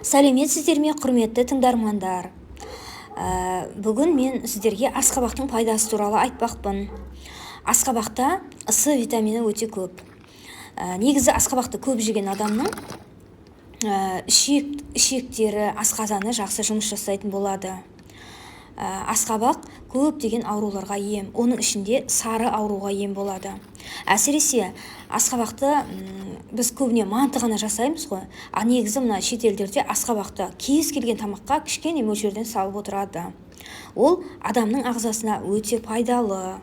Сәлеметсіздер ме, құрметті тыңдармандар. Бүгін мен сіздерге асқабақтың пайдасы туралы айтпақпын. Асқабақта С витамині өте көп. Негізі асқабақты көп жеген адамның ішектері, асқазаны жақсы жұмыс жасайтын болады. Асқабақ көп деген ауруларға ем, оның ішінде сары ауруға ем болады. Әсіресе асқабақты біз көбіне манты ғана жасаймыз ғой, негізі мына шетелдерде асқабақты кез келген тамаққа кішкене мөлшерден салып отырады. Ол адамның ағзасына өте пайдалы.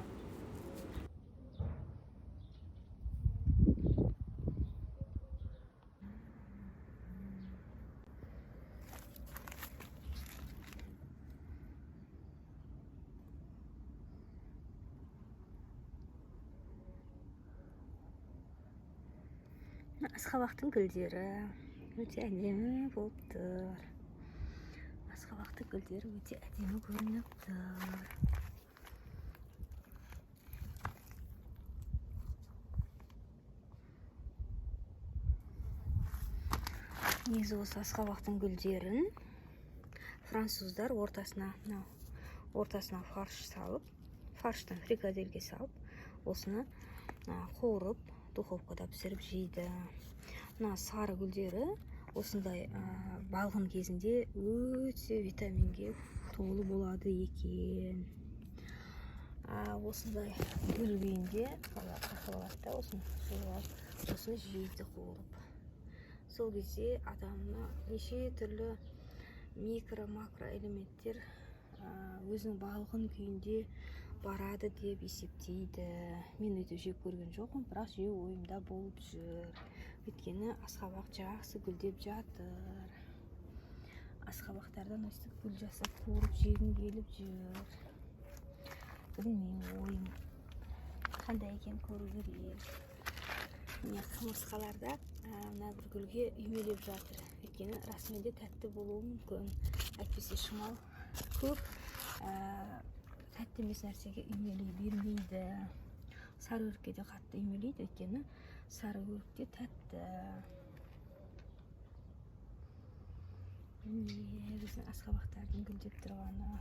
Асқабақтың гүлдері өте әдемі болып тұр. Асқабақтың гүлдері өте әдемі көрініп тұр. Негізі осы асқабақтың гүлдерін француздар ортасына фарш салып, фарштан фрикадельге салып, осыны қуырып, духовкада пісіріп жейді. Мына сары гүлдері осындай балғын кезінде өте витаминге толы болады екен. Осындай гүл күйінде қақылатта осыны жейді қуырып. Сол кезде адамына неше түрлі микро-макро элементтер өзінің балғын күйінде барады деп есептейді. Мен өте жеп көрген жоқпын, бірақ жеу ойымда болып жүр. Өйткені асқабақ жақсы гүлдеп жатыр. Асқабақтардан өстіп гүл жасап қуырып жегім келіп жүр. Білмеймін, ойым қандай екен, көру керек. Міне құмырсқаларда мына бір гүлге үймелеп жатыр. Өйткені расымен де тәтті болуы мүмкін. Әйтпесе шымал көп тәтті емес нәрсеге үймелей бермейді. Сары өрікке де қатты үймелейді, өйткені сары өрікте тәтті. Біздің асқабақтардың гүлдеп тұрғаны.